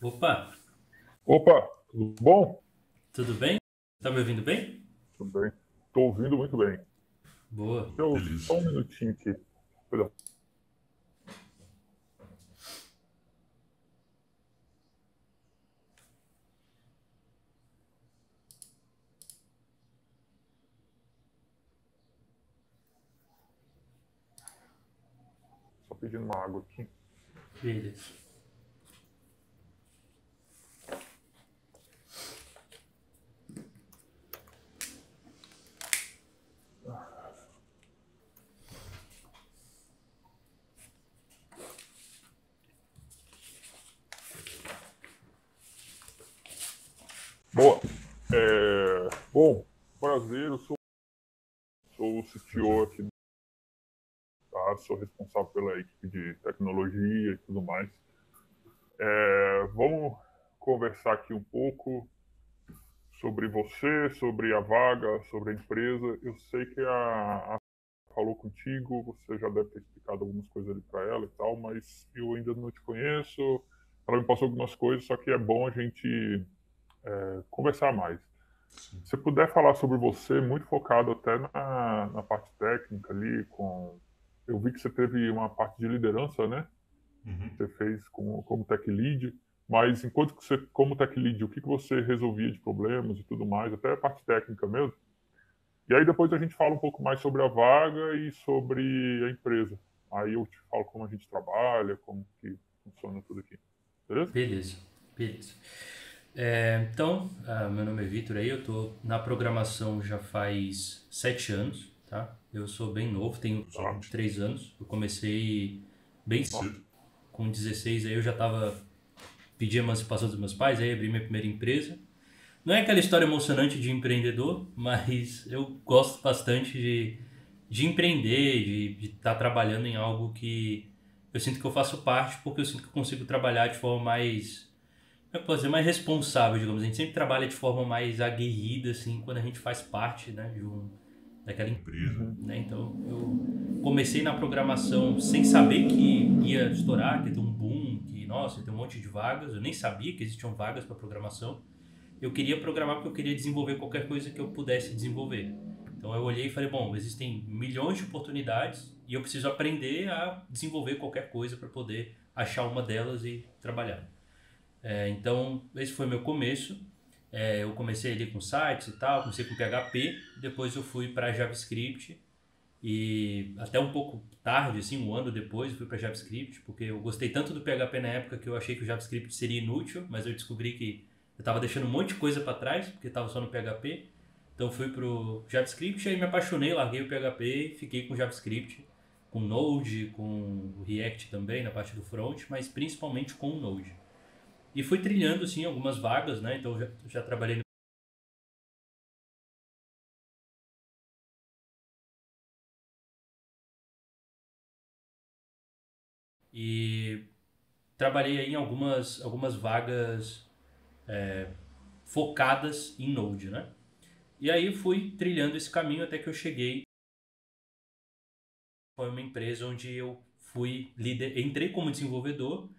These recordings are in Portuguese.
Opa, Opa, tudo bom? tudo bem? Tá me ouvindo bem? Tudo bem. Estou ouvindo muito bem. Boa. Só um minutinho aqui. Perdão. Só pedindo uma água aqui. Beleza. Boa. Bom, prazer, sou o CTO aqui, tá? Sou responsável pela equipe de tecnologia e tudo mais. Vamos conversar aqui um pouco sobre você, sobre a vaga, sobre a empresa. Eu sei que a falou contigo, você já deve ter explicado algumas coisas ali para ela e tal, mas eu ainda não te conheço. Ela me passou algumas coisas, só que é bom a gente conversar mais. Se você puder falar sobre você, muito focado até na parte técnica ali, eu vi que você teve uma parte de liderança, né? Você fez como tech lead, mas enquanto que você, como tech lead, o que você resolvia de problemas e tudo mais, até a parte técnica mesmo. E aí depois a gente fala um pouco mais sobre a vaga e sobre a empresa. Aí eu te falo como a gente trabalha, como que funciona tudo aqui. Beleza? Beleza, beleza. Então, meu nome é Vitor aí, eu tô na programação já faz 7 anos, tá? Eu sou bem novo, tenho Tá. 3 anos. Eu comecei bem Nossa. cedo, com 16 aí eu já tava pedi emancipação dos meus pais, aí abri minha primeira empresa. Não é aquela história emocionante de empreendedor, mas eu gosto bastante de empreender, de estar trabalhando em algo que eu sinto que eu faço parte, porque eu sinto que eu consigo trabalhar de forma mais, como eu posso dizer, mais responsável, digamos. A gente sempre trabalha de forma mais aguerrida, assim, quando a gente faz parte, né, daquela empresa, Uhum. né? Então, eu comecei na programação sem saber que ia estourar, que ia ter um boom, que, nossa, ia ter um monte de vagas. Eu nem sabia que existiam vagas para programação. Eu queria programar porque eu queria desenvolver qualquer coisa que eu pudesse desenvolver. Então eu olhei e falei, bom, existem milhões de oportunidades e eu preciso aprender a desenvolver qualquer coisa para poder achar uma delas e trabalhar. Então esse foi meu começo. Eu comecei ali com sites e tal, comecei com PHP, depois eu fui para JavaScript e até um pouco tarde, assim, um ano depois, eu fui para JavaScript, porque eu gostei tanto do PHP na época que eu achei que o JavaScript seria inútil, mas eu descobri que eu estava deixando um monte de coisa para trás, porque estava só no PHP. Então fui pro JavaScript, aí me apaixonei, larguei o PHP e fiquei com JavaScript, com Node, com o React também na parte do front, mas principalmente com o Node. E fui trilhando, assim, algumas vagas, né? Então já trabalhei e trabalhei aí em algumas vagas focadas em Node, né? E aí fui trilhando esse caminho até que eu cheguei. Foi uma empresa onde eu fui líder, entrei como desenvolvedor,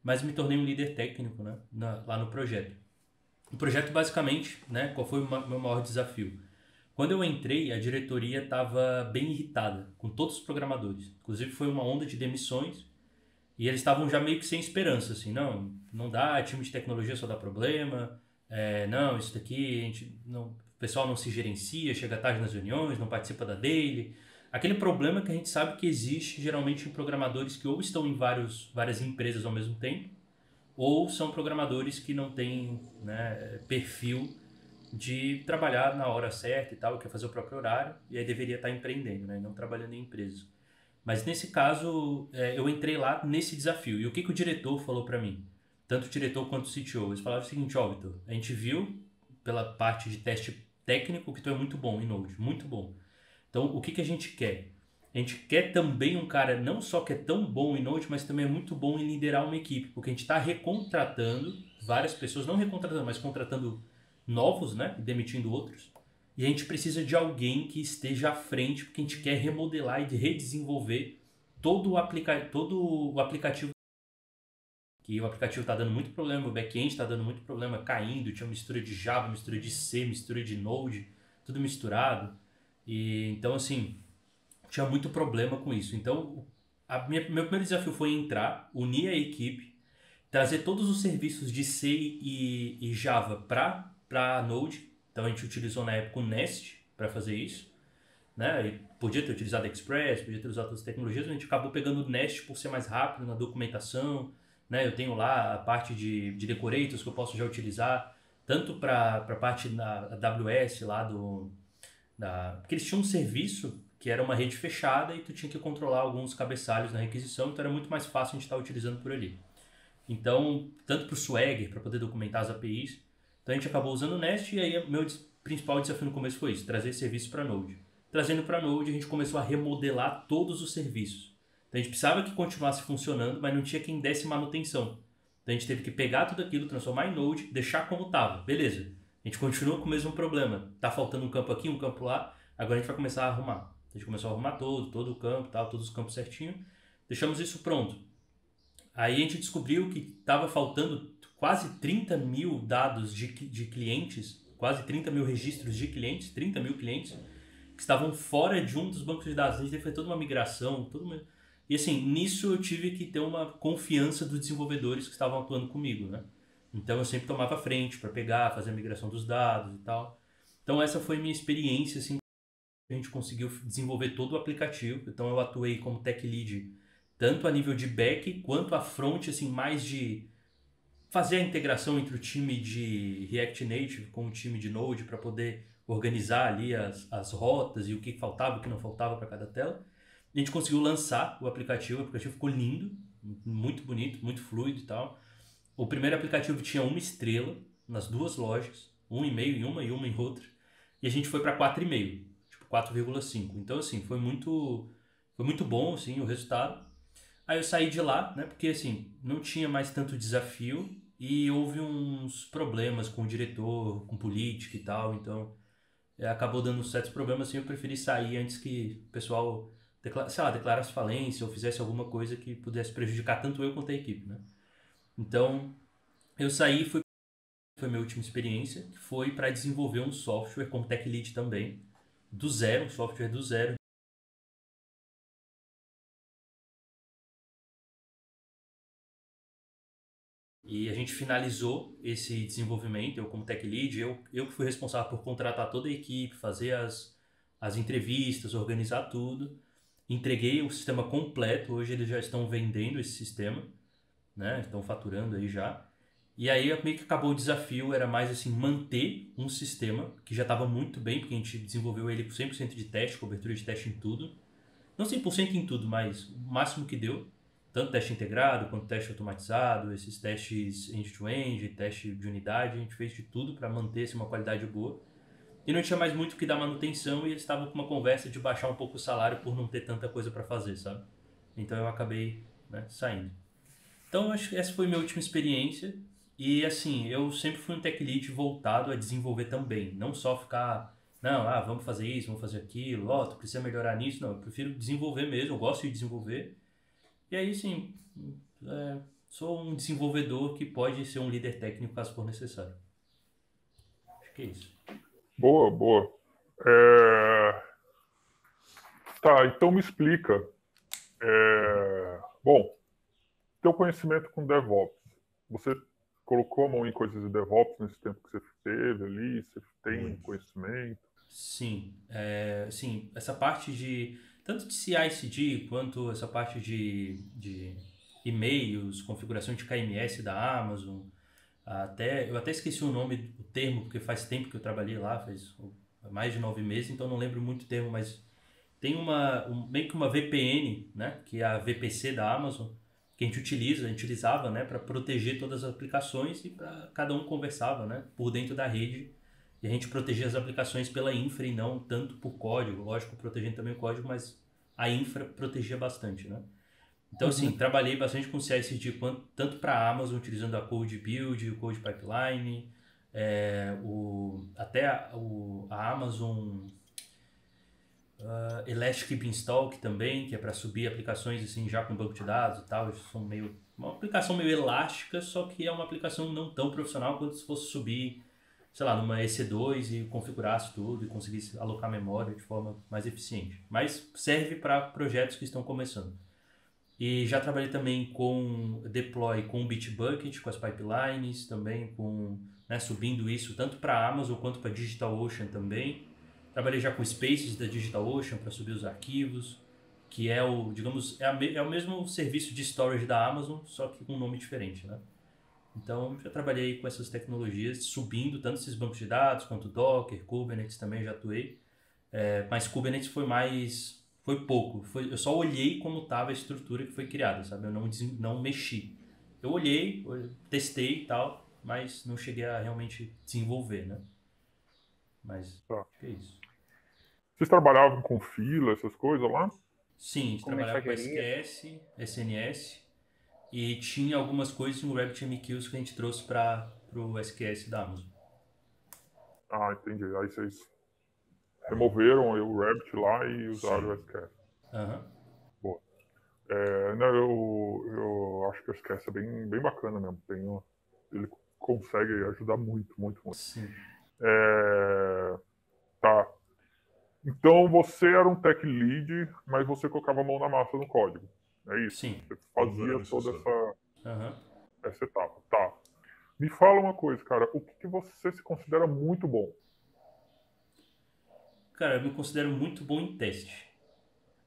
mas me tornei um líder técnico, né, lá no projeto. O projeto basicamente, né, qual foi o meu maior desafio? Quando eu entrei, a diretoria estava bem irritada com todos os programadores. Inclusive foi uma onda de demissões e eles estavam já meio que sem esperança, assim, não dá, time de tecnologia só dá problema, não, isso daqui, a gente não, o pessoal não se gerencia, chega tarde nas reuniões, não participa da daily. Aquele problema que a gente sabe que existe geralmente em programadores que ou estão em várias empresas ao mesmo tempo, ou são programadores que não têm, né, perfil de trabalhar na hora certa e tal, quer fazer o próprio horário, e aí deveria estar empreendendo, né, não trabalhando em empresas. Mas nesse caso, eu entrei lá nesse desafio. E o que, que o diretor falou para mim? Tanto o diretor quanto o CTO. Eles falaram o seguinte, ó, Vitor, a gente viu pela parte de teste técnico que tu é muito bom em Node, muito bom. Então, o que, que a gente quer? A gente quer também um cara não só que é tão bom em Node, mas também é muito bom em liderar uma equipe, porque a gente está recontratando várias pessoas, não recontratando, mas contratando novos, né, e demitindo outros. E a gente precisa de alguém que esteja à frente, porque a gente quer remodelar e redesenvolver todo o aplicativo que o aplicativo está dando muito problema, o back-end está dando muito problema, caindo, tinha mistura de Java, mistura de C, mistura de Node, tudo misturado. E então, assim, tinha muito problema com isso. Então, meu primeiro desafio foi entrar, unir a equipe, trazer todos os serviços de C e Java para Node. Então, a gente utilizou na época o Nest para fazer isso. Né? E podia ter utilizado Express, podia ter usado outras tecnologias, a gente acabou pegando o Nest por ser mais rápido na documentação, né? Eu tenho lá a parte de decorators que eu posso já utilizar, tanto para a parte da AWS lá porque eles tinham um serviço que era uma rede fechada e tu tinha que controlar alguns cabeçalhos na requisição, então era muito mais fácil a gente estar utilizando por ali. Então, tanto para o Swagger, para poder documentar as APIs, então a gente acabou usando o Nest e aí meu principal desafio no começo foi isso, trazer serviço para Node. Trazendo para Node, a gente começou a remodelar todos os serviços. Então a gente precisava que continuasse funcionando, mas não tinha quem desse manutenção. Então a gente teve que pegar tudo aquilo, transformar em Node, deixar como estava. Beleza, a gente continua com o mesmo problema. Tá faltando um campo aqui, um campo lá, agora a gente vai começar a arrumar. A gente começou a arrumar todo o campo, tal, todos os campos certinho. Deixamos isso pronto. Aí a gente descobriu que estava faltando quase 30 mil dados de clientes, quase 30 mil registros de clientes, 30 mil clientes, que estavam fora de um dos bancos de dados. A gente fez toda uma migração, e assim, nisso eu tive que ter uma confiança dos desenvolvedores que estavam atuando comigo, né? Então eu sempre tomava frente para pegar, fazer a migração dos dados e tal. Então essa foi minha experiência, assim, a gente conseguiu desenvolver todo o aplicativo. Então eu atuei como tech lead, tanto a nível de back quanto a front, assim, mais de fazer a integração entre o time de React Native com o time de Node para poder organizar ali as rotas e o que faltava, o que não faltava para cada tela. A gente conseguiu lançar o aplicativo ficou lindo, muito bonito, muito fluido e tal. O primeiro aplicativo tinha 1 estrela nas duas lojas, 1,5 em uma e uma em outra. E a gente foi para 4,5, tipo 4,5. Então, assim, foi muito bom, assim, o resultado. Aí eu saí de lá, né, porque, assim, não tinha mais tanto desafio e houve uns problemas com o diretor, com política e tal, então acabou dando certos problemas, assim, eu preferi sair antes que o pessoal, declarasse falência ou fizesse alguma coisa que pudesse prejudicar tanto eu quanto a equipe, né? Então, eu saí e foi minha última experiência, que foi para desenvolver um software como tech lead também, do zero, um software do zero. E a gente finalizou esse desenvolvimento, eu como tech lead, eu que fui responsável por contratar toda a equipe, fazer as entrevistas, organizar tudo. Entreguei o sistema completo, hoje eles já estão vendendo esse sistema, né? Estão faturando aí já. E aí meio que acabou o desafio, era mais assim, manter um sistema que já estava muito bem, porque a gente desenvolveu ele com 100% de teste, cobertura de teste em tudo. Não 100% em tudo, mas o máximo que deu. Tanto teste integrado quanto teste automatizado, esses testes end-to-end, teste de unidade, a gente fez de tudo para manter uma qualidade boa. E não tinha mais muito o que dar manutenção e eles estavam com uma conversa de baixar um pouco o salário por não ter tanta coisa para fazer, sabe? Então eu acabei, né, saindo. Então acho que essa foi a minha última experiência. E assim, eu sempre fui um tech lead voltado a desenvolver também. Não só ficar, não, vamos fazer isso, vamos fazer aquilo, tu precisa melhorar nisso. Não, eu prefiro desenvolver mesmo, eu gosto de desenvolver. E aí sim, sou um desenvolvedor que pode ser um líder técnico caso for necessário. Acho que é isso. Boa, boa. Tá, então me explica. Bom, teu conhecimento com DevOps. Você colocou a mão em coisas de DevOps nesse tempo que você teve ali? Você tem conhecimento? Sim, sim, essa parte de tanto de CI/CD quanto essa parte de e-mails, configuração de KMS da Amazon, eu até esqueci o nome, o termo, porque faz tempo que eu trabalhei lá, faz mais de 9 meses, então não lembro muito o termo, mas tem meio que uma VPN, né, que é a VPC da Amazon, que a gente utilizava, né, para proteger todas as aplicações e para cada um conversava, né, por dentro da rede. E a gente protegia as aplicações pela infra e não tanto por código. Lógico, protegendo também o código, mas a infra protegia bastante, né? Então, assim, trabalhei bastante com CI/CD, tanto para a Amazon, utilizando a Code Build, o Code Pipeline, até a Amazon... Elastic Beanstalk também, que é para subir aplicações assim já com banco de dados e tal. São meio uma aplicação meio elástica, só que é uma aplicação não tão profissional quanto se fosse subir, sei lá, numa EC2 e configurasse tudo e conseguisse alocar memória de forma mais eficiente. Mas serve para projetos que estão começando. E já trabalhei também com deploy com o Bitbucket, com as pipelines, também com, né, subindo isso tanto para a Amazon quanto para DigitalOcean também. Trabalhei já com Spaces da DigitalOcean para subir os arquivos, que é o, digamos, é o mesmo serviço de storage da Amazon, só que com um nome diferente, né? Então, já trabalhei com essas tecnologias, subindo tanto esses bancos de dados quanto Docker, Kubernetes também já atuei. Mas Kubernetes foi mais. Foi pouco. Eu só olhei como estava a estrutura que foi criada, sabe? Eu não mexi. Eu olhei, testei e tal, mas não cheguei a realmente desenvolver, né? Mas Tá. acho que é isso. Vocês trabalhavam com fila, essas coisas lá? Sim, a gente Com trabalhava com mensageria. SQS, SNS e tinha algumas coisas no RabbitMQs que a gente trouxe para o SQS da Amazon. Ah, entendi. Aí vocês removeram o Rabbit lá e usaram o SQS. Aham. Boa. Não, eu acho que o SQS é bem bacana mesmo. Ele consegue ajudar muito, muito, muito. Sim. Tá. Então você era um tech lead, mas você colocava a mão na massa no código. É isso? Sim. Você fazia toda Aham. essa etapa. Tá. Me fala uma coisa, cara. O que você se considera muito bom? Cara, eu me considero muito bom em teste.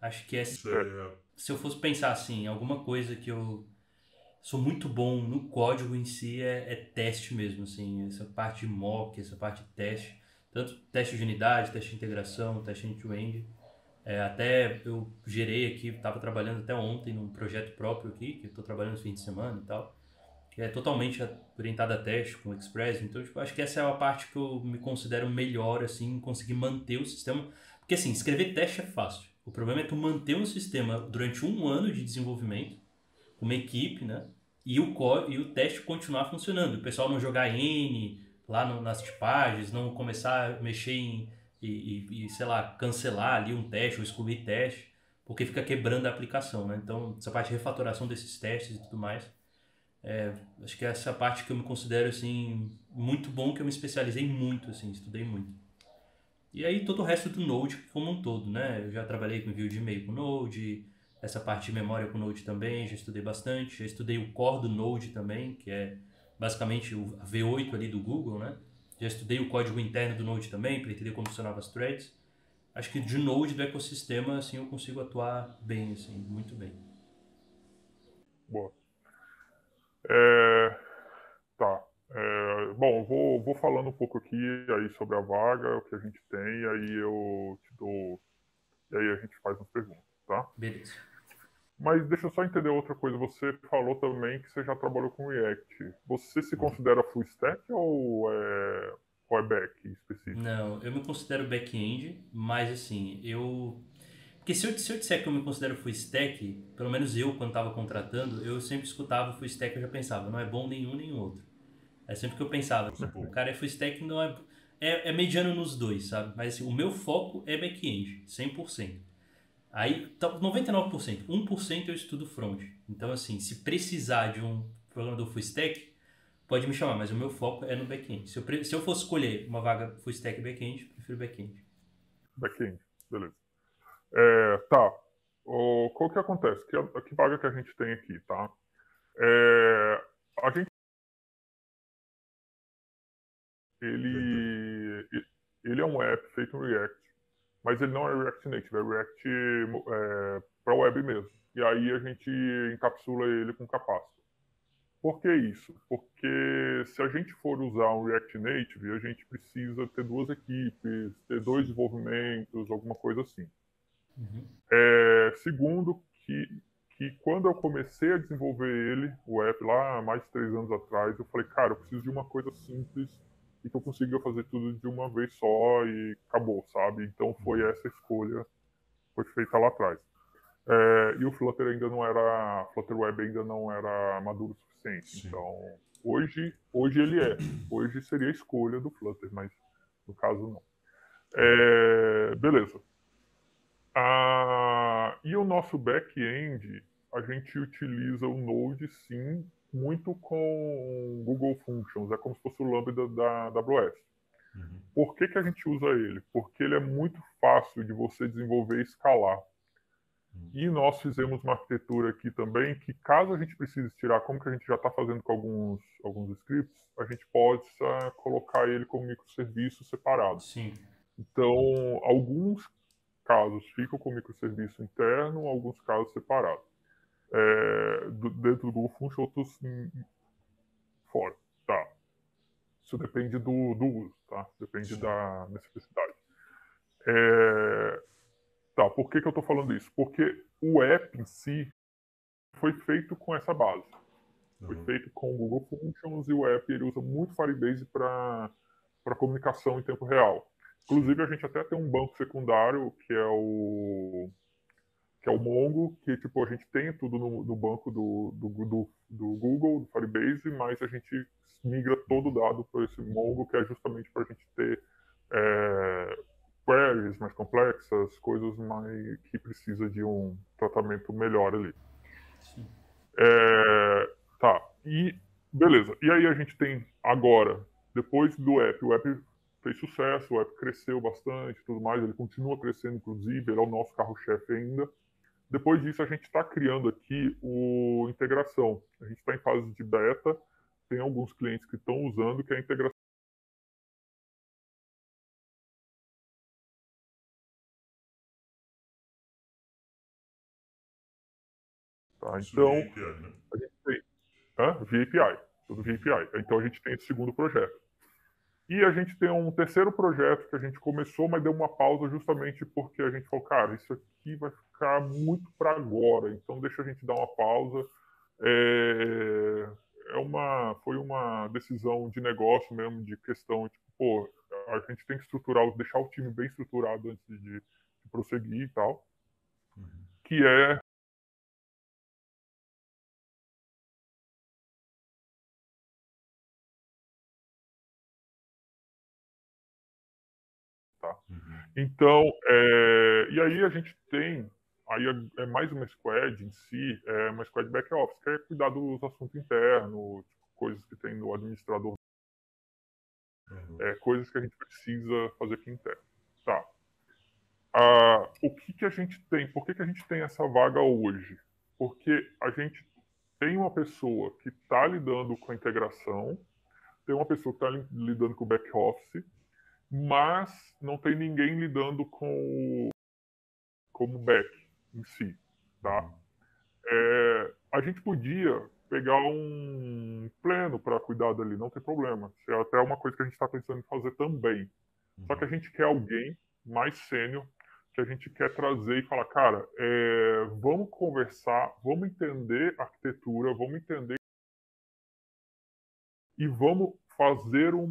Acho que se eu fosse pensar assim, alguma coisa que eu sou muito bom no código em si é teste mesmo, assim, essa parte de mock, essa parte de teste, tanto teste de unidade, teste de integração, teste end-to-end. Até eu gerei aqui, estava trabalhando até ontem num projeto próprio aqui, que eu estou trabalhando no fim de semana e tal, que é totalmente orientado a teste com o Express. Então, tipo, acho que essa é a parte que eu me considero melhor, assim, conseguir manter o sistema. Porque, assim, escrever teste é fácil. O problema é tu manter um sistema durante um ano de desenvolvimento, com uma equipe, né? E o teste continuar funcionando. O pessoal não jogar N lá nas tipagens, não começar a mexer sei lá, cancelar ali um teste ou excluir teste, porque fica quebrando a aplicação, né? Então, essa parte de refatoração desses testes e tudo mais, acho que é essa parte que eu me considero, assim, muito bom, que eu me especializei muito, assim, estudei muito. E aí todo o resto do Node como um todo, né? Eu já trabalhei com envio de e-mail com Node, essa parte de memória com Node também, já estudei bastante. Já estudei o core do Node também, que é basicamente a V8 ali do Google, né? Já estudei o código interno do Node também, para entender como funcionavam as threads. Acho que de Node do ecossistema, assim, eu consigo atuar bem, assim, muito bem. Boa. Tá. Bom, vou falando um pouco aqui aí sobre a vaga, o que a gente tem, aí eu te dou. E aí a gente faz umas perguntas, tá? Beleza. Mas deixa eu só entender outra coisa. Você falou também que você já trabalhou com React. Você se considera full stack ou é back específico? Não, eu me considero back-end, mas assim, porque se eu disser que eu me considero full stack, pelo menos eu, quando estava contratando, eu sempre escutava full stack e eu já pensava, não é bom nenhum nem outro. É sempre que eu pensava, o cara é full stack, não é mediano nos dois, sabe? Mas assim, o meu foco é back-end, 100%. Aí, 99%, 1% eu estudo front. Então, assim, se precisar de um programador full stack, pode me chamar, mas o meu foco é no back-end. Se eu fosse escolher uma vaga full stack back-end, prefiro back-end. Back-end, beleza. Tá. Qual que acontece? Que vaga que a gente tem aqui, tá? A gente ele é um app feito em React, mas ele não é React Native, é React para web mesmo. E aí a gente encapsula ele com Capacitor. Por que isso? Porque se a gente for usar um React Native, a gente precisa ter duas equipes, ter dois desenvolvimentos, alguma coisa assim. Segundo, que quando eu comecei a desenvolver ele, o app lá há mais de 3 anos atrás, eu falei, cara, eu preciso de uma coisa simples e que eu consiga fazer tudo de uma vez só e acabou, sabe? Então foi essa escolha, foi feita lá atrás. E o Flutter Flutter Web ainda não era maduro o suficiente. Sim. Então, hoje ele é. Hoje seria a escolha do Flutter, mas no caso não. Beleza. E o nosso back-end, a gente utiliza o Node, sim, muito com Google Functions. É como se fosse o Lambda da AWS. Por que a gente usa ele? Porque ele é muito fácil de você desenvolver e escalar. E nós fizemos uma arquitetura aqui também que, caso a gente precise tirar, como que a gente já está fazendo com alguns scripts, a gente possa colocar ele como microserviço separado. Sim. Então, alguns casos ficam com microserviço interno, alguns casos separados. Dentro do Google Function, outros fora. Tá. Isso depende do uso, tá? Depende da necessidade. Tá, por que eu estou falando isso? Porque o app em si foi feito com essa base. Foi feito com o Google Functions e o app ele usa muito Firebase para comunicação em tempo real. Inclusive, a gente até tem um banco secundário, que é o Mongo, que tipo, a gente tem tudo no banco do Google, do Firebase, mas a gente migra todo o dado para esse Mongo, que é justamente para a gente ter queries mais complexas, coisas mais que precisa de um tratamento melhor ali. Sim. Tá, e beleza. E aí a gente tem agora, depois do app, o app fez sucesso, o app cresceu bastante, tudo mais, ele continua crescendo, inclusive, ele é o nosso carro-chefe ainda. Depois disso, a gente está criando aqui o integração. A gente está em fase de beta, tem alguns clientes que estão usando, que é a integração. Tá? Então, via API, né? a gente tem via API, tudo via API. Então, a gente tem esse segundo projeto. E a gente tem um terceiro projeto que a gente começou, mas deu uma pausa justamente porque a gente falou, cara, isso aqui vai ficar muito para agora, então deixa a gente dar uma pausa. Foi uma decisão de negócio mesmo, de questão, tipo, pô, a gente tem que estruturar, deixar o time bem estruturado antes de prosseguir e tal, que é tá? Então, e aí a gente tem, aí é mais uma squad em si, é uma squad back office, que é cuidar dos assuntos internos, tipo, coisas que tem no administrador, coisas que a gente precisa fazer aqui interno. Tá. O que a gente tem? Por que a gente tem essa vaga hoje? Porque a gente tem uma pessoa que está lidando com a integração, tem uma pessoa que está lidando com o back office, mas não tem ninguém lidando com o back em si, tá? A gente podia pegar um pleno para cuidar dali, não tem problema. Isso é até uma coisa que a gente está pensando em fazer também. Só que a gente quer alguém mais sênior, que a gente quer trazer e falar, cara, vamos conversar, vamos entender arquitetura, vamos entender e vamos fazer um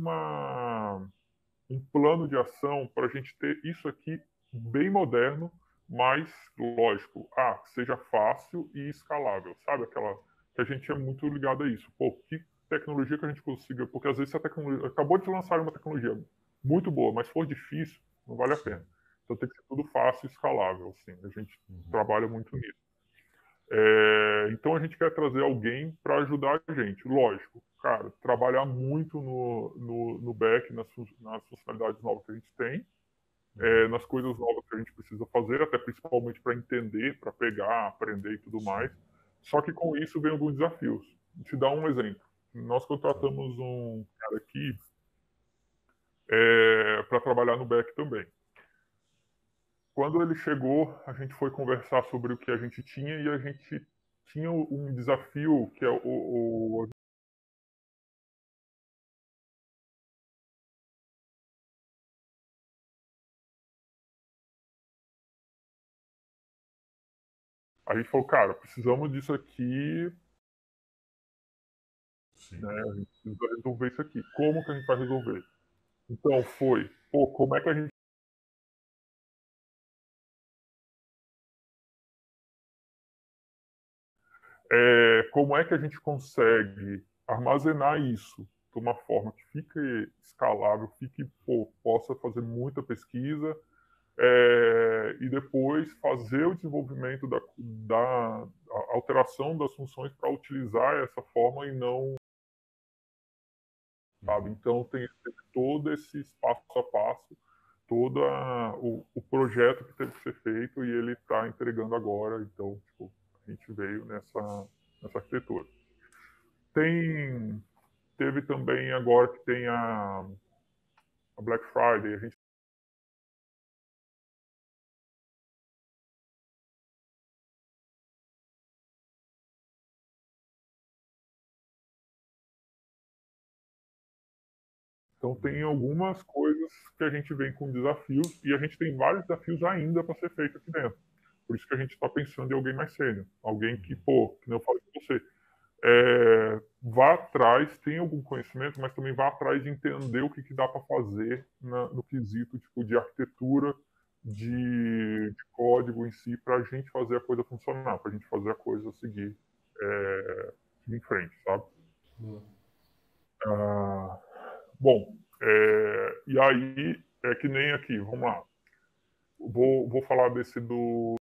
plano de ação para a gente ter isso aqui bem moderno, mas lógico, seja fácil e escalável, sabe? Aquela que a gente é muito ligado a isso. Pô, que tecnologia que a gente consiga, porque às vezes a tecnologia acabou de lançar uma tecnologia muito boa, mas for difícil, não vale a pena. Então tem que ser tudo fácil e escalável, assim. A gente trabalha muito nisso. Então a gente quer trazer alguém para ajudar a gente. Lógico, cara, trabalhar muito no back, nas funcionalidades novas que a gente tem, nas coisas novas que a gente precisa fazer, até principalmente para entender, para pegar, aprender e tudo mais. Só que com isso vem alguns desafios. Vou te dar um exemplo. Nós contratamos um cara aqui para trabalhar no back também. Quando ele chegou, a gente foi conversar sobre o que a gente tinha e a gente tinha um desafio que é a gente falou, cara, precisamos disso aqui, né? A gente precisa resolver isso aqui. Como que a gente vai resolver? Então foi, pô, como é que a gente consegue armazenar isso de uma forma que fique escalável, possa fazer muita pesquisa, e depois fazer o desenvolvimento da alteração das funções para utilizar essa forma e não, sabe? Então tem todo esse passo a passo, todo o projeto que teve que ser feito e ele está entregando agora. Então, tipo, a gente veio nessa arquitetura. Teve também agora que tem a Black Friday, a gente então tem algumas coisas que a gente vem com desafios e a gente tem vários desafios ainda para ser feito aqui dentro. Por isso que a gente está pensando em alguém mais sênior, alguém que, pô, que nem eu falei com você, vá atrás, tem algum conhecimento, mas também vá atrás de entender o que dá para fazer no quesito tipo, de arquitetura, de código em si, para a gente fazer a coisa funcionar, para a gente fazer a coisa seguir em frente, sabe? Bom, e aí é que nem aqui, vamos lá. Vou falar desse do.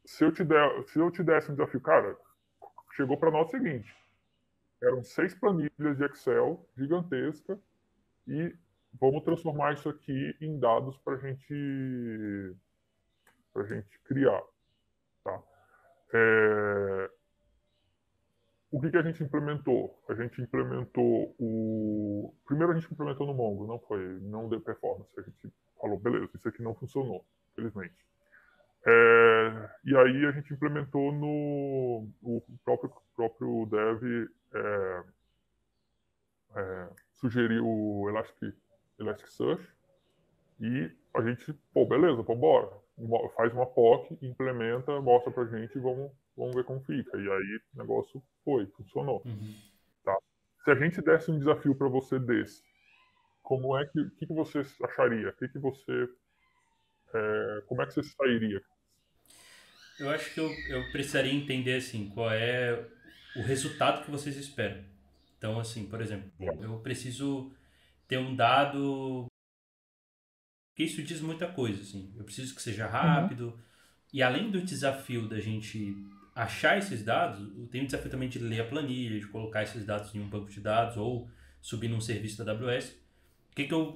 Se eu te desse um desafio, cara, chegou para nós o seguinte: eram 6 planilhas de Excel gigantescas e vamos transformar isso aqui em dados para gente criar, tá? O que a gente implementou? A gente implementou primeiro a gente implementou no Mongo, não deu performance. A gente falou, beleza, isso aqui não funcionou, infelizmente. E aí a gente implementou o próprio dev sugeriu o Elasticsearch e a gente, pô, beleza, vambora. Faz uma POC, implementa, mostra pra gente e vamos ver como fica. E aí o negócio funcionou. Tá? Se a gente desse um desafio para você desse, como é que você acharia? Como é que você sairia? Eu acho que eu precisaria entender, assim, qual é o resultado que vocês esperam. Então, assim, por exemplo, eu preciso ter um dado, que isso diz muita coisa, assim. Eu preciso que seja rápido. E além do desafio da gente achar esses dados, tem o desafio também de ler a planilha, de colocar esses dados em um banco de dados ou subir num serviço da AWS.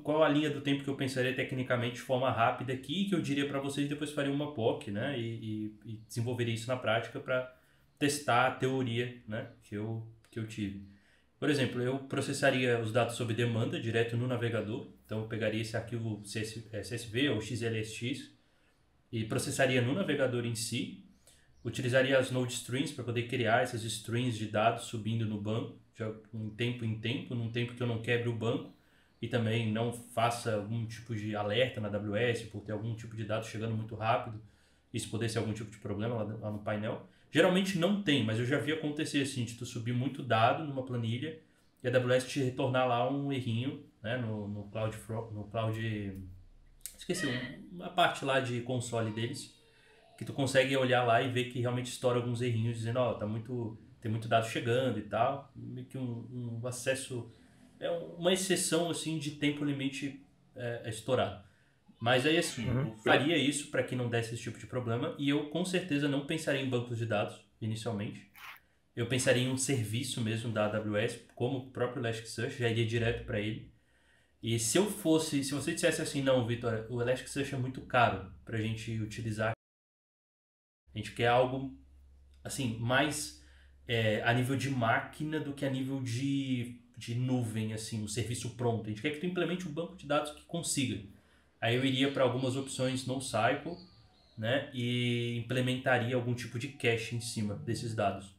Qual a linha do tempo que eu pensaria tecnicamente de forma rápida aqui, que eu diria para vocês, depois faria uma POC, né? E desenvolveria isso na prática para testar a teoria, né? Que eu tive. Por exemplo, eu processaria os dados sob demanda direto no navegador. Então, eu pegaria esse arquivo CSV ou XLSX e processaria no navegador em si. Utilizaria as node strings para poder criar essas strings de dados subindo no banco, já em tempo, num tempo que eu não quebre o banco e também não faça algum tipo de alerta na AWS por ter algum tipo de dado chegando muito rápido. Isso poder ser algum tipo de problema lá no painel. Geralmente não tem, mas eu já vi acontecer assim, de tu subir muito dado numa planilha e a AWS te retornar lá um errinho, né, no Cloud, esqueci, uma parte lá de console deles, que tu consegue olhar lá e ver que realmente estoura alguns errinhos, dizendo, ó, tem muito dado chegando e tal, meio que um acesso, uma exceção assim de tempo limite estourado. Mas aí assim, eu faria isso para que não desse esse tipo de problema e eu com certeza não pensaria em bancos de dados inicialmente. Eu pensaria em um serviço mesmo da AWS, como o próprio Elasticsearch, já iria direto para ele. E se você dissesse assim, não, Vitor, o Elasticsearch é muito caro para a gente utilizar, a gente quer algo assim mais a nível de máquina do que a nível de nuvem, assim, um serviço pronto. A gente quer que tu implemente um banco de dados que consiga. Aí eu iria para algumas opções NoSQL, né, e implementaria algum tipo de cache em cima desses dados.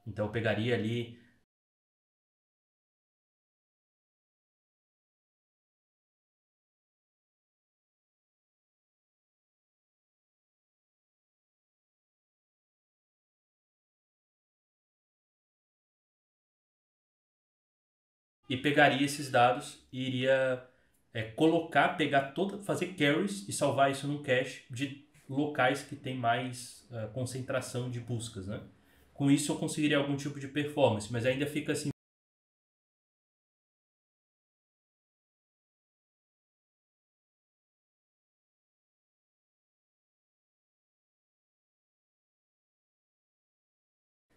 Então eu pegaria ali e pegaria esses dados e iria fazer queries e salvar isso num cache de locais que tem mais concentração de buscas, né? com isso eu conseguiria algum tipo de performance, mas ainda fica assim.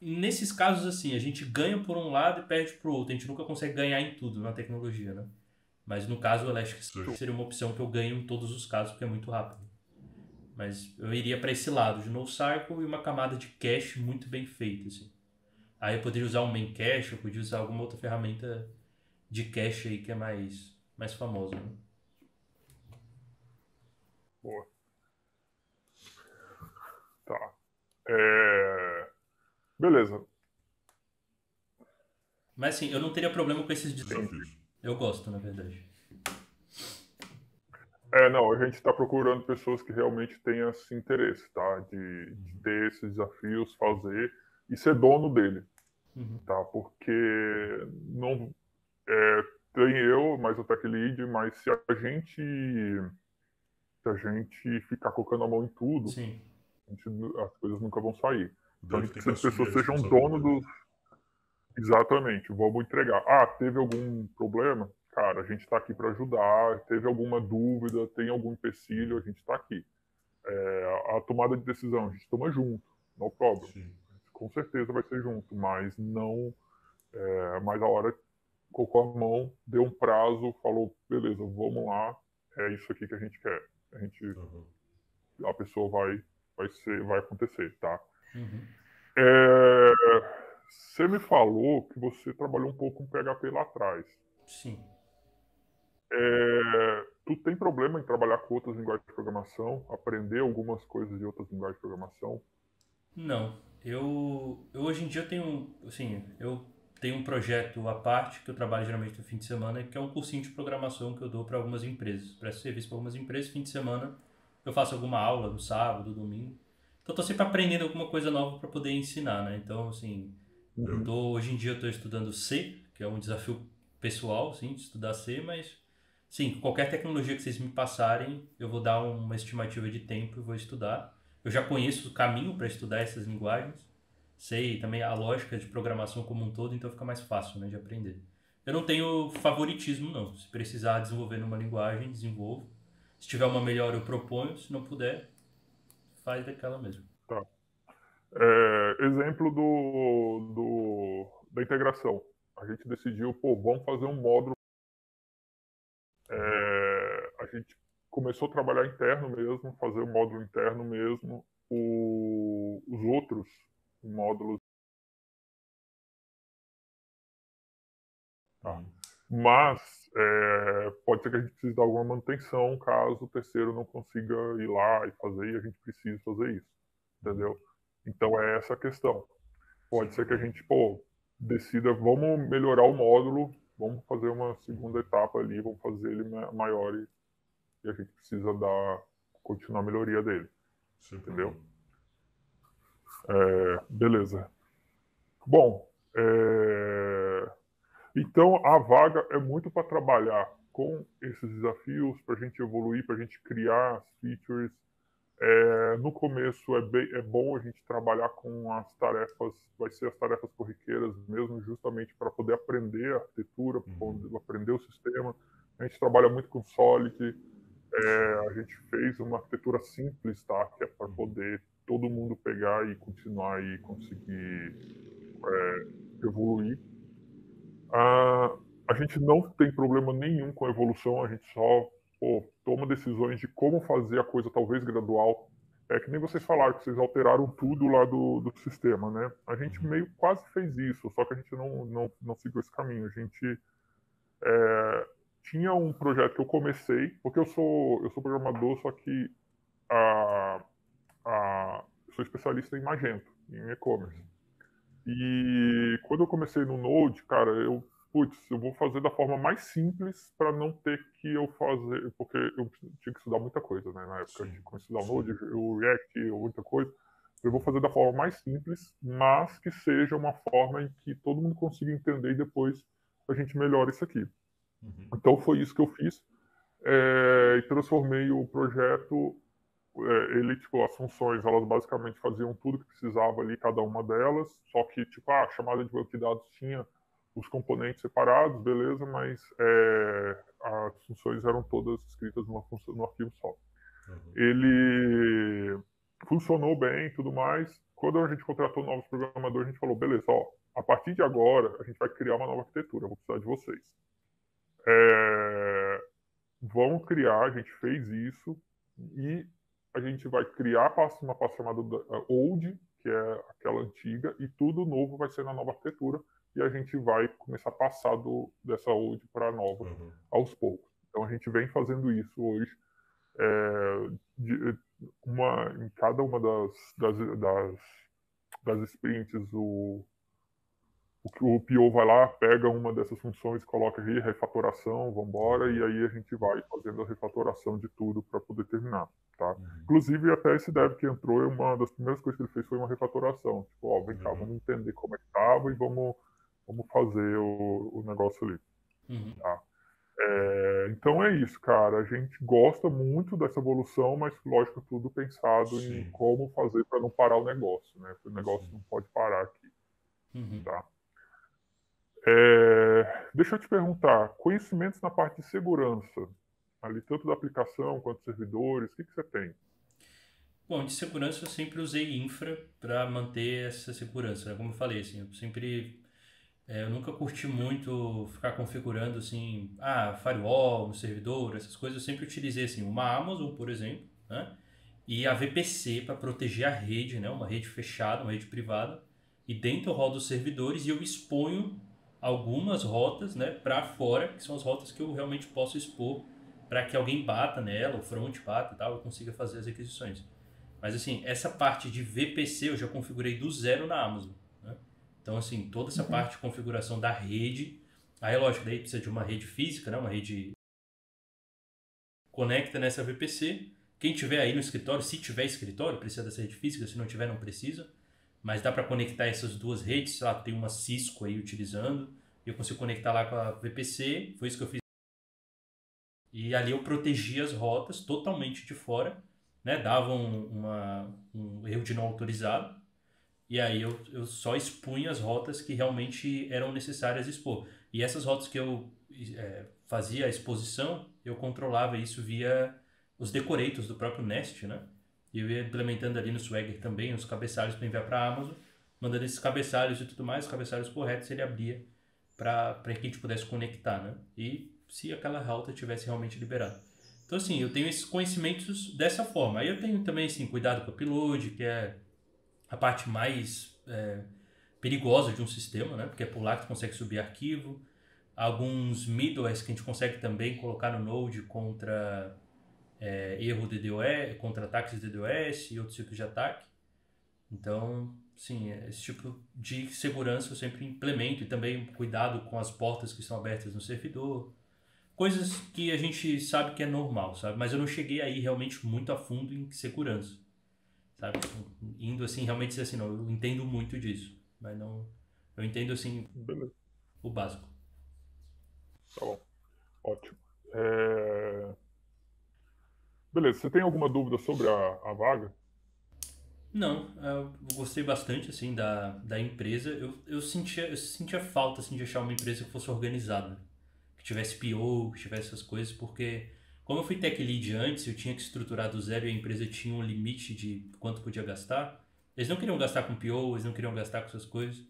Nesses casos, assim, a gente ganha por um lado e perde por outro. A gente nunca consegue ganhar em tudo na tecnologia, né? Mas no caso, o Elastic seria uma opção que eu ganho em todos os casos, porque é muito rápido. Mas eu iria para esse lado de NoSQL e uma camada de cache muito bem feita, assim. Aí eu poderia usar um main cache, eu poderia usar alguma outra ferramenta de cache aí que é mais famosa, né? Boa. Tá. É... Beleza. Mas assim, eu não teria problema com esses Desafios. Eu gosto, na verdade. Não, a gente está procurando pessoas que realmente tenham esse interesse, tá? De ter esses desafios, fazer e ser dono dele, tá? Porque não tem eu, mais o Tech Lead, mas se a gente ficar colocando a mão em tudo, Sim. as coisas nunca vão sair. Então a gente Tem que precisa de pessoas assumir que a sejam dono responsabilidade. dos. Exatamente, vamos entregar. Ah, teve algum problema? Cara, a gente está aqui para ajudar. Teve alguma dúvida, tem algum empecilho, a gente está aqui. A tomada de decisão, a gente toma junto, no problem. Sim. Com certeza vai ser junto, mas não. Mais a hora colocou a mão, deu um prazo, falou, beleza, vamos lá, é isso aqui que a gente quer. Uhum. A pessoa vai acontecer, tá? Uhum. Você me falou que você trabalhou um pouco com PHP lá atrás. Sim. Tu tem problema em trabalhar com outras linguagens de programação, aprender algumas coisas de outras linguagens de programação? Não. Eu hoje em dia tenho, assim, eu tenho um projeto à parte que eu trabalho geralmente no fim de semana, que é um cursinho de programação que eu dou para algumas empresas. Presto serviço para algumas empresas, fim de semana eu faço alguma aula no sábado, domingo. Então eu tô sempre aprendendo alguma coisa nova para poder ensinar, né? Então, assim, hoje em dia eu estou estudando C, que é um desafio pessoal, sim, de estudar C, mas sim, qualquer tecnologia que vocês me passarem, eu vou dar uma estimativa de tempo e vou estudar. Eu já conheço o caminho para estudar essas linguagens, sei também a lógica de programação como um todo, então fica mais fácil, né, de aprender. Eu não tenho favoritismo, não. Se precisar desenvolver numa linguagem, desenvolvo. Se tiver uma melhor, eu proponho. Se não puder, faz daquela mesmo. Tá. Exemplo da integração. A gente decidiu, pô, vamos fazer um módulo. A gente começou a trabalhar interno mesmo, fazer o módulo interno mesmo. Os outros módulos. Tá? Mas pode ser que a gente precise dar alguma manutenção caso o terceiro não consiga ir lá e fazer, e a gente precisa fazer isso. Entendeu? Então é essa a questão. Pode ser que a gente, pô, decida, vamos melhorar o módulo, vamos fazer uma segunda etapa ali, vamos fazer ele maior e a gente precisa continuar a melhoria dele. Sem Entendeu? problema. Beleza. Bom, então a vaga é muito para trabalhar com esses desafios, para a gente evoluir, para a gente criar as features. No começo é bom a gente trabalhar com as tarefas, vai ser as tarefas corriqueiras mesmo, justamente para poder aprender a arquitetura, poder aprender o sistema. A gente trabalha muito com Solid, a gente fez uma arquitetura simples, tá? Que é para poder todo mundo pegar e continuar e conseguir evoluir. A gente não tem problema nenhum com a evolução, a gente só toma decisões de como fazer a coisa talvez gradual. É que nem vocês falaram que vocês alteraram tudo lá do sistema, né? A gente meio quase fez isso, só que a gente não seguiu esse caminho. A gente tinha um projeto que eu comecei, porque eu sou programador, só que a, eu sou especialista em Magento, em e-commerce. E quando eu comecei no Node, cara, eu vou fazer da forma mais simples para não ter que eu fazer, porque eu tinha que estudar muita coisa, né? Na época eu tinha que estudar o Node, o React, muita coisa. Eu vou fazer da forma mais simples, mas que seja uma forma em que todo mundo consiga entender e depois a gente melhora isso aqui. Então foi isso que eu fiz e transformei o projeto ele, tipo, as funções, elas basicamente faziam tudo que precisava ali, cada uma delas, só que, tipo, a chamada de banco de dados tinha os componentes separados, beleza, mas as funções eram todas escritas no arquivo só. Ele funcionou bem e tudo mais. Quando a gente contratou novos programadores, a gente falou, beleza, ó, a partir de agora, a gente vai criar uma nova arquitetura, eu vou precisar de vocês. Vamos criar, a gente fez isso, e a gente vai criar uma pasta chamada old, que é aquela antiga, e tudo novo vai ser na nova arquitetura, e a gente vai começar a passar dessa old para a nova aos poucos. Então a gente vem fazendo isso hoje, em cada uma das sprints, o PO vai lá, pega uma dessas funções, coloca aí, refatoração, vambora, e aí a gente vai fazendo a refatoração de tudo para poder terminar, tá? Inclusive, até esse dev que entrou, uma das primeiras coisas que ele fez foi uma refatoração. Tipo, ó, vem cá, vamos entender como é que tava e vamos fazer o negócio ali, tá? Então é isso, cara. A gente gosta muito dessa evolução, mas, lógico, tudo pensado em como fazer para não parar o negócio, né? Porque o negócio não pode parar aqui, tá? Deixa eu te perguntar, conhecimentos na parte de segurança, ali tanto da aplicação quanto dos servidores, o que você tem? Bom, de segurança eu sempre usei infra para manter essa segurança, né? Como eu falei, assim, eu nunca curti muito ficar configurando assim, firewall, um servidor, essas coisas. Eu sempre utilizei assim, uma Amazon, por exemplo, né? E a VPC para proteger a rede, né? Uma rede fechada, uma rede privada. E dentro eu rodo os servidores e eu exponho algumas rotas, né, para fora, que são as rotas que eu realmente posso expor para que alguém bata nela, o front bata e tal, eu consiga fazer as requisições. Mas assim, essa parte de VPC eu já configurei do zero na Amazon, né? Então assim, toda essa parte de configuração da rede, aí lógico, daí precisa de uma rede física, né? Uma rede conecta nessa VPC. Quem tiver aí no escritório, se tiver escritório, precisa dessa rede física, se não tiver não precisa. Mas dá para conectar essas duas redes, sei lá, tem uma Cisco aí utilizando, eu consigo conectar lá com a VPC, foi isso que eu fiz. E ali eu protegia as rotas totalmente de fora, né? Dava um erro de não autorizado, e aí eu só expunha as rotas que realmente eram necessárias expor. E essas rotas que eu fazia a exposição, eu controlava isso via os decorators do próprio Nest, né? E eu ia implementando ali no Swagger também os cabeçalhos para enviar para a Amazon, mandando esses cabeçalhos e tudo mais, os cabeçalhos corretos ele abria para que a gente pudesse conectar, né? E se aquela rota tivesse realmente liberado. Então, assim, eu tenho esses conhecimentos dessa forma. Aí eu tenho também, assim, cuidado com o upload, que é a parte mais perigosa de um sistema, né? Porque é por lá que tu consegue subir arquivo. Alguns middlewares que a gente consegue também colocar no Node contra erro de DDoS, contra ataques de DDoS e outros tipos de ataque. Então, sim, esse tipo de segurança eu sempre implemento e também cuidado com as portas que estão abertas no servidor. Coisas que a gente sabe que é normal, sabe? Mas eu não cheguei aí realmente muito a fundo em segurança, sabe? Indo assim, realmente assim, não, eu entendo muito disso, mas não, eu entendo assim Beleza, o básico. tá bom, ótimo. Beleza, você tem alguma dúvida sobre a vaga? Não, eu gostei bastante assim da empresa. Eu sentia falta assim de achar uma empresa que fosse organizada, que tivesse PO, que tivesse essas coisas, porque como eu fui tech lead antes, eu tinha que estruturar do zero e a empresa tinha um limite de quanto podia gastar. Eles não queriam gastar com PO, eles não queriam gastar com essas coisas.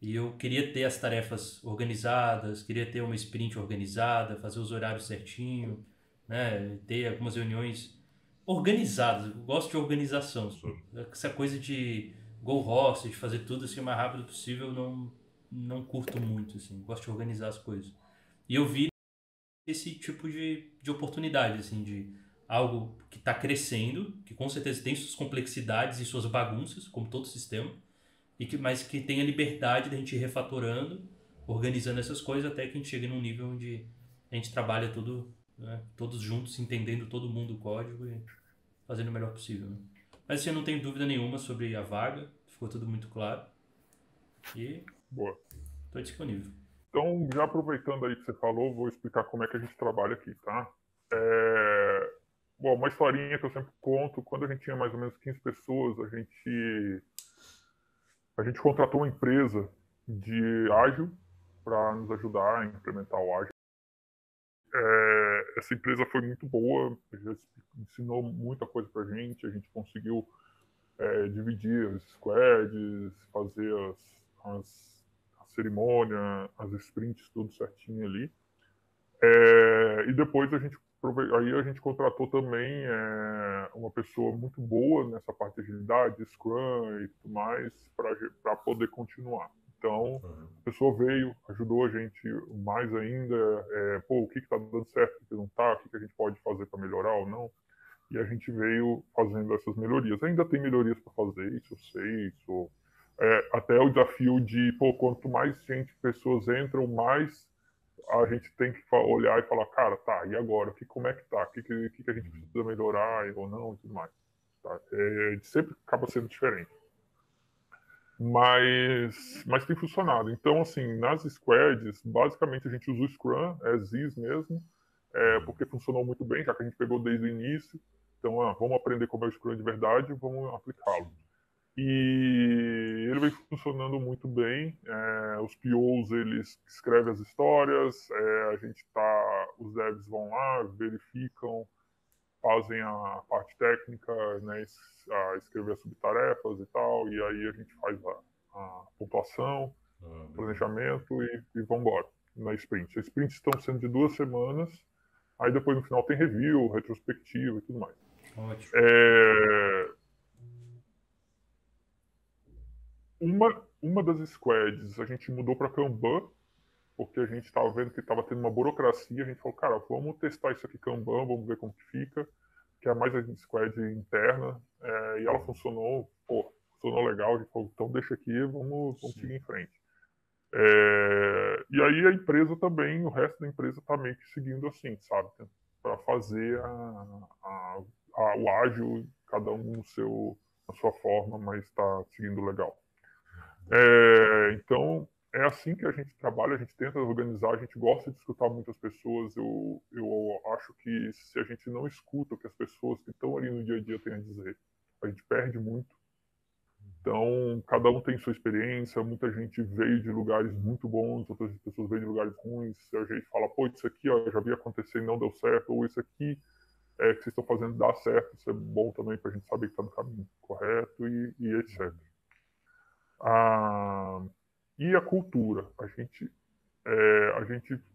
E eu queria ter as tarefas organizadas, queria ter uma sprint organizada, fazer os horários certinho, né? Ter algumas reuniões organizadas. Eu gosto de organização. Essa coisa de go horse, de fazer tudo assim o mais rápido possível, eu não curto muito, assim. Gosto de organizar as coisas. E eu vi esse tipo de oportunidade, assim, de algo que está crescendo, que com certeza tem suas complexidades e suas bagunças, como todo sistema, mas que tenha liberdade da gente ir refatorando, organizando essas coisas até que a gente chegue num nível onde a gente trabalha tudo, né, todos juntos, entendendo todo mundo o código e fazendo o melhor possível. Né? Mas assim, eu não tenho dúvida nenhuma sobre a vaga, ficou tudo muito claro e Boa. estou disponível. Então, já aproveitando aí que você falou, vou explicar como é que a gente trabalha aqui, tá? É, bom, uma historinha que eu sempre conto, quando a gente tinha mais ou menos 15 pessoas, a gente contratou uma empresa de ágil para nos ajudar a implementar o ágil. Essa empresa foi muito boa, já ensinou muita coisa para a gente conseguiu dividir as squads, fazer a cerimônia, as sprints, tudo certinho ali. E depois aí a gente contratou também uma pessoa muito boa nessa parte de agilidade, Scrum e tudo mais, para poder continuar. Então, a pessoa veio, ajudou a gente mais ainda, o que está dando certo, o que não está, o que a gente pode fazer para melhorar ou não. E a gente veio fazendo essas melhorias. Ainda tem melhorias para fazer, isso eu sei, isso. Até o desafio de, quanto mais gente, pessoas entram, mais a gente tem que olhar e falar, cara, tá, e agora? Como é que tá? O que a gente precisa melhorar ou não e tudo mais. Tá? Sempre acaba sendo diferente. Mas tem funcionado. Então, assim, nas squads, basicamente a gente usa o Scrum, ZIS mesmo, porque funcionou muito bem, já que a gente pegou desde o início. Então, vamos aprender como é o Scrum de verdade e vamos aplicá-lo. E ele vem funcionando muito bem. Os POs, eles escrevem as histórias, os devs vão lá, verificam, fazem a parte técnica, né, escrever as subtarefas e tal, e aí a gente faz a pontuação, planejamento e vamos embora na sprint. As sprints estão sendo de 2 semanas, aí depois no final tem review, retrospectiva e tudo mais. Ótimo. Uma das squads a gente mudou para Kanban, porque a gente estava vendo que estava tendo uma burocracia. A gente falou, cara, vamos testar isso aqui Kanban, vamos ver como que fica, que é mais a squad interna, e ela funcionou legal. A gente falou, então deixa aqui, vamos seguir em frente. E aí a empresa também, o resto da empresa está meio que seguindo assim, sabe? Para fazer o ágil, cada um na sua forma, mas está seguindo legal. Então, é assim que a gente trabalha, a gente tenta organizar, a gente gosta de escutar muitas pessoas. Eu acho que se a gente não escuta o que as pessoas que estão ali no dia a dia têm a dizer, a gente perde muito. Então, cada um tem sua experiência, muita gente veio de lugares muito bons, outras pessoas veio de lugares ruins. A gente fala, isso aqui eu já vi acontecer e não deu certo, ou isso aqui que vocês estão fazendo dá certo, isso é bom também para a gente saber que está no caminho correto e etc. E a cultura. A gente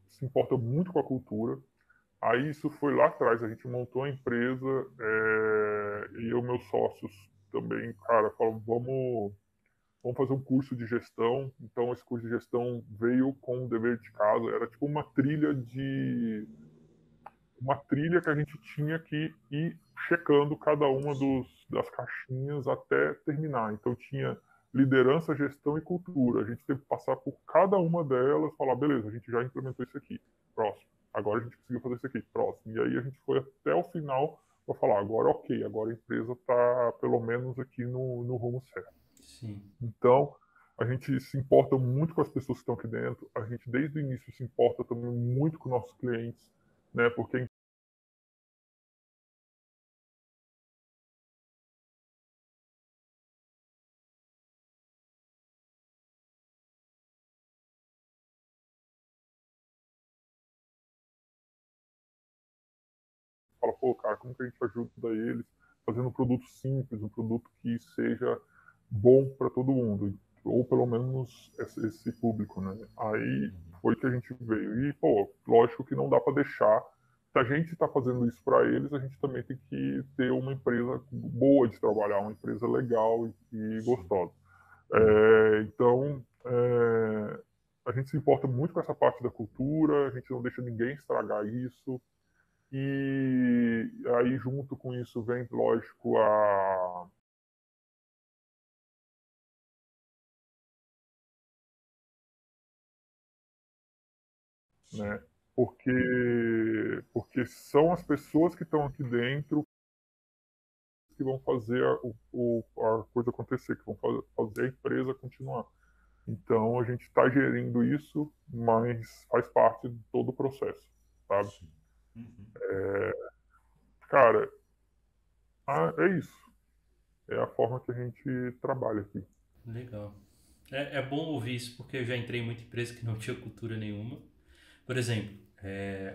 se importa muito com a cultura. Aí isso foi lá atrás, a gente montou a empresa e eu, meus sócios também, cara, falaram, vamos fazer um curso de gestão. Então esse curso de gestão veio com o dever de casa, era tipo uma trilha que a gente tinha que ir checando cada uma das caixinhas até terminar. Então tinha liderança, gestão e cultura. A gente teve que passar por cada uma delas e falar, beleza, a gente já implementou isso aqui, próximo. Agora a gente conseguiu fazer isso aqui, próximo. E aí a gente foi até o final para falar, agora ok, agora a empresa está pelo menos aqui no rumo certo. Sim. Então, a gente se importa muito com as pessoas que estão aqui dentro, a gente desde o início se importa também muito com nossos clientes, né? Porque fala, cara, como que a gente ajuda eles fazendo um produto simples, um produto que seja bom para todo mundo, ou pelo menos esse público, né? Aí foi que a gente veio. E, lógico que não dá para deixar. Se a gente está fazendo isso para eles, a gente também tem que ter uma empresa boa de trabalhar, uma empresa legal e gostosa. Então, a gente se importa muito com essa parte da cultura, a gente não deixa ninguém estragar isso. E aí, junto com isso, vem, lógico, né? Porque são as pessoas que estão aqui dentro que vão fazer a coisa acontecer, que vão fazer a empresa continuar. Então, a gente está gerindo isso, mas faz parte de todo o processo, sabe? Cara, É isso. É a forma que a gente trabalha aqui. Legal. É bom ouvir isso, porque eu já entrei em muita empresa que não tinha cultura nenhuma. Por exemplo,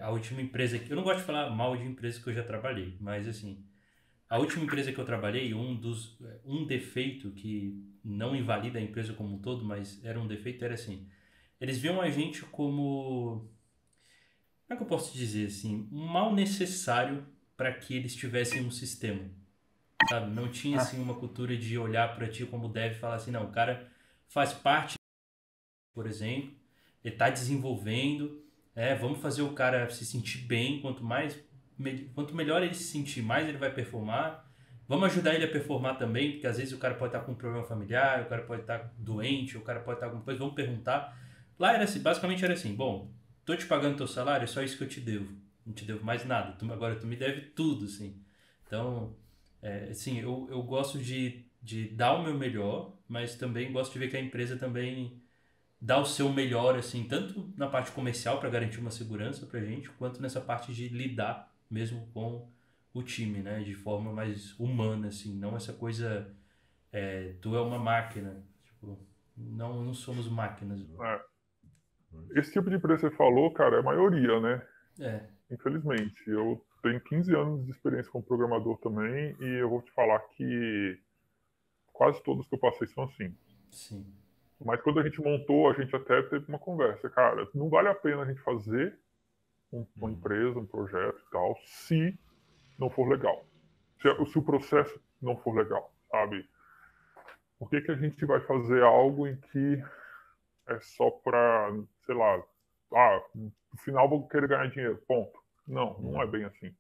a última empresa que... Eu não gosto de falar mal de empresa que eu já trabalhei, mas assim, a última empresa que eu trabalhei, um defeito que não invalida a empresa como um todo, mas era um defeito, era assim, eles viam a gente como... Como é que eu posso dizer assim? Um mal necessário para que eles tivessem um sistema, sabe? Não tinha Ah, assim uma cultura de olhar para ti como deve e falar assim, não, o cara faz parte, por exemplo, ele está desenvolvendo, vamos fazer o cara se sentir bem, quanto melhor ele se sentir, mais ele vai performar. Vamos ajudar ele a performar também, porque às vezes o cara pode estar com um problema familiar, o cara pode estar doente, o cara pode estar com alguma coisa, vamos perguntar. Lá era assim, basicamente era assim, bom, tô te pagando teu salário, é só isso que eu te devo. Não te devo mais nada. Agora tu me deve tudo, assim. Então, assim, eu gosto de dar o meu melhor, mas também gosto de ver que a empresa também dá o seu melhor, assim, tanto na parte comercial para garantir uma segurança pra gente, quanto nessa parte de lidar mesmo com o time, né? De forma mais humana, assim, não essa coisa, tu é uma máquina. Tipo, não somos máquinas. É. Esse tipo de empresa que você falou, cara, é a maioria, né? É, Infelizmente. Eu tenho 15 anos de experiência como programador também e eu vou te falar que quase todos que eu passei são assim. sim. Mas quando a gente montou, a gente até teve uma conversa, cara, não vale a pena a gente fazer uma empresa, um projeto e tal, se não for legal. Se o processo não for legal, sabe? Por que que a gente vai fazer algo em que é só para, sei lá, no final vou querer ganhar dinheiro, ponto. Não, não é bem assim,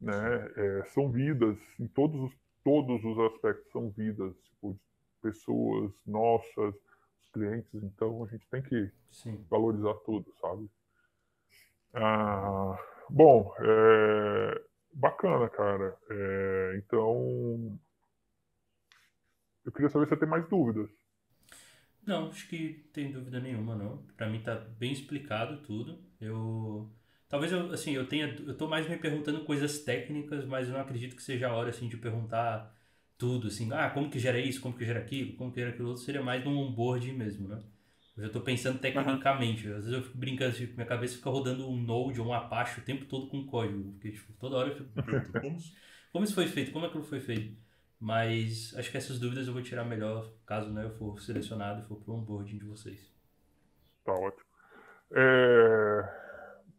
né? São vidas, em todos os aspectos são vidas, tipo, de pessoas nossas, os clientes, então a gente tem que Sim. valorizar tudo, sabe? Ah, bom, bacana, cara. Então, eu queria saber se você tem mais dúvidas. Não, acho que tem dúvida nenhuma, não. Pra mim tá bem explicado tudo. Talvez assim, eu tô mais me perguntando coisas técnicas, mas eu não acredito que seja a hora, assim, de perguntar tudo, assim, como que gera isso, como que gera aquilo, como que gera aquilo outro, seria mais num onboarding mesmo, né? Eu já tô pensando aham. tecnicamente, às vezes eu fico brincando, tipo, minha cabeça fica rodando um Node ou um Apache o tempo todo com código, porque, tipo, toda hora eu fico, puta, como isso foi feito, como aquilo foi feito? Mas acho que essas dúvidas eu vou tirar melhor caso, né, eu for selecionado e for pro onboarding de vocês. Tá ótimo. É,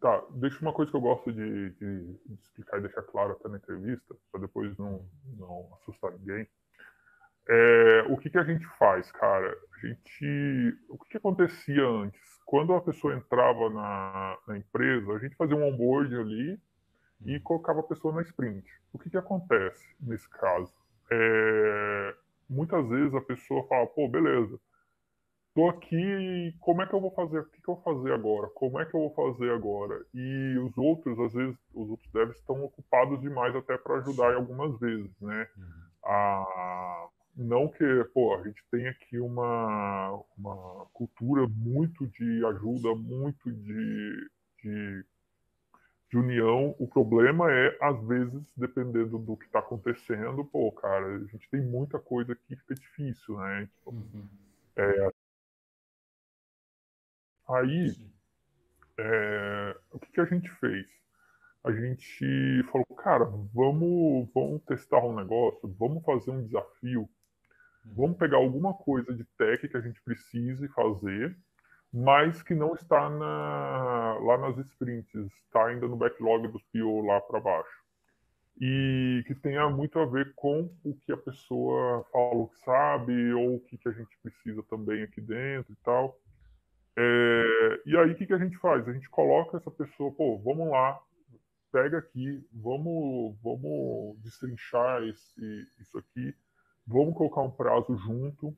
Tá, deixa uma coisa que eu gosto de explicar e deixar claro até na entrevista, para depois não assustar ninguém. O que que a gente faz, cara? O que que acontecia antes? Quando a pessoa entrava na empresa, a gente fazia um onboarding ali e colocava a pessoa na sprint. O que que acontece nesse caso? Muitas vezes a pessoa fala, pô, beleza, tô aqui, como é que eu vou fazer? O que que eu vou fazer agora? Como é que eu vou fazer agora? E os outros, às vezes, os outros devs estão ocupados demais até para ajudar em algumas vezes, né? Não que, pô, a gente tem aqui uma cultura muito de ajuda, muito de união. O problema é, às vezes, dependendo do que está acontecendo, pô, cara, a gente tem muita coisa que fica difícil, né? Tipo, Uhum. aí, o que que a gente fez? A gente falou, cara, vamos testar um negócio, vamos fazer um desafio, vamos pegar alguma coisa de tech que a gente precise fazer, mas que não está lá nas sprints, está ainda no backlog dos PO lá para baixo. E que tenha muito a ver com o que a pessoa falou que sabe, ou o que, que a gente precisa também aqui dentro e tal. E aí, o que, que a gente faz? A gente coloca essa pessoa, pô, vamos lá, pega aqui, vamos destrinchar isso aqui, vamos colocar um prazo junto,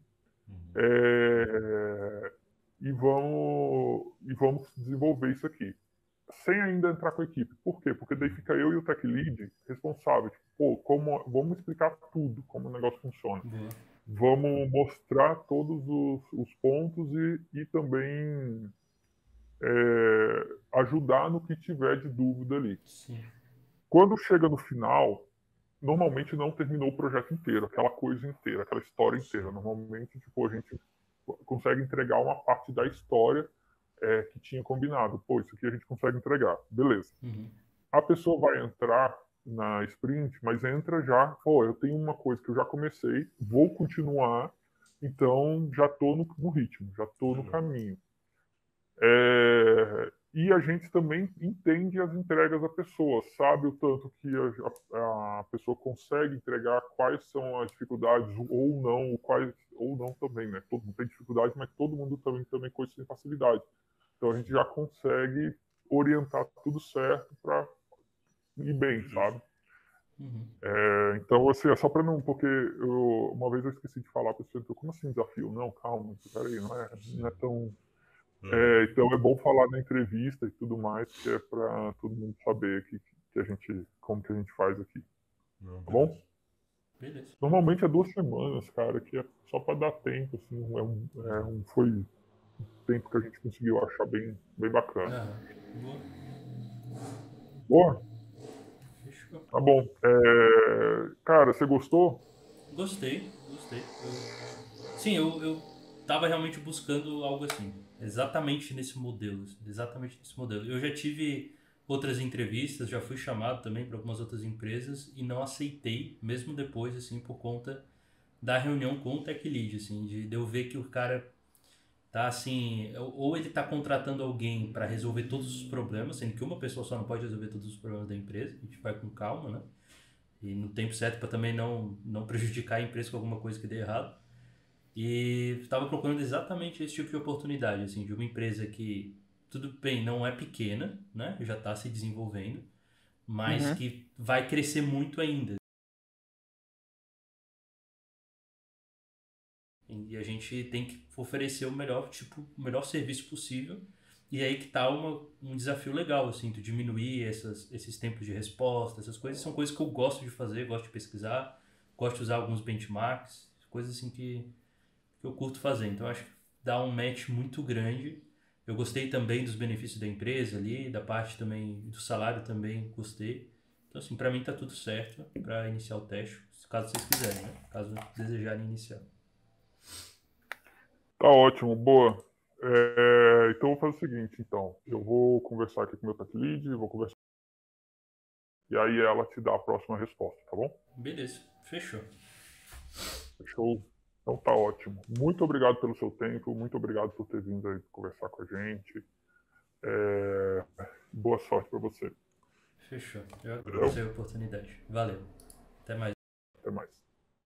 é, e vamos desenvolver isso aqui. Sem ainda entrar com a equipe. Por quê? Porque daí fica eu e o tech lead responsável. Tipo, pô, vamos explicar tudo, como o negócio funciona. Boa. Vamos mostrar todos os pontos e também ajudar no que tiver de dúvida ali. Sim. Quando chega no final, normalmente não terminou o projeto inteiro, aquela coisa inteira, aquela história inteira. Normalmente, tipo, a gente consegue entregar uma parte da história que tinha combinado. Pô, isso aqui a gente consegue entregar. Beleza. Uhum. A pessoa vai entrar na sprint, mas entra já, pô, eu tenho uma coisa que eu já comecei, vou continuar, então já estou no ritmo, já estou no caminho. E a gente também entende as entregas da pessoa, sabe o tanto que a pessoa consegue entregar, quais são as dificuldades ou não, quais ou não também, né? Todo mundo tem dificuldade, mas todo mundo também com isso tem facilidade. Então a gente já consegue orientar tudo certo para ir bem, sabe? Uhum. Então, assim, é só para não. Porque uma vez eu esqueci de falar para você, como assim desafio? Não, calma, peraí, não é tão. Então é bom falar na entrevista e tudo mais, que é para todo mundo saber como que a gente faz aqui. Tá bom? Beleza. Normalmente é 2 semanas, cara, que é só para dar tempo, assim, foi um tempo que a gente conseguiu achar bem bacana. Aham. Boa. Boa? Fechou. Tá bom. Cara, você gostou? Gostei, gostei. Sim, eu tava realmente buscando algo assim, exatamente nesse modelo, assim, exatamente nesse modelo. Eu já tive outras entrevistas, já fui chamado também para algumas outras empresas e não aceitei, mesmo depois, assim, por conta da reunião com o Tech Lead, assim, de eu ver que o cara tá assim, ou ele tá contratando alguém para resolver todos os problemas, sendo que uma pessoa só não pode resolver todos os problemas da empresa, a gente vai com calma, né? E no tempo certo para também não prejudicar a empresa com alguma coisa que dê errado. E estava procurando exatamente esse tipo de oportunidade, assim, de uma empresa que, tudo bem, não é pequena, né? Já está se desenvolvendo, mas Uhum. que vai crescer muito ainda. E a gente tem que oferecer o melhor, tipo, o melhor serviço possível. E aí que tá um desafio legal, assim, de diminuir esses tempos de resposta, essas coisas. São coisas que eu gosto de fazer, gosto de pesquisar, gosto de usar alguns benchmarks, coisas assim que eu curto fazer. Então acho que dá um match muito grande. Eu gostei também dos benefícios da empresa ali, da parte também do salário também gostei. Então assim, para mim tá tudo certo para iniciar o teste, caso vocês quiserem, né? Caso desejarem iniciar. Tá ótimo, boa. Então eu vou fazer o seguinte, então. Eu vou conversar aqui com o meu tech lead, vou conversar. E aí ela te dá a próxima resposta, tá bom? Beleza, fechou. Show. Então tá ótimo. Muito obrigado pelo seu tempo, muito obrigado por ter vindo aí conversar com a gente. Boa sorte para você. Fechou. Eu Valeu. agradeço a oportunidade. Valeu. Até mais. Até mais.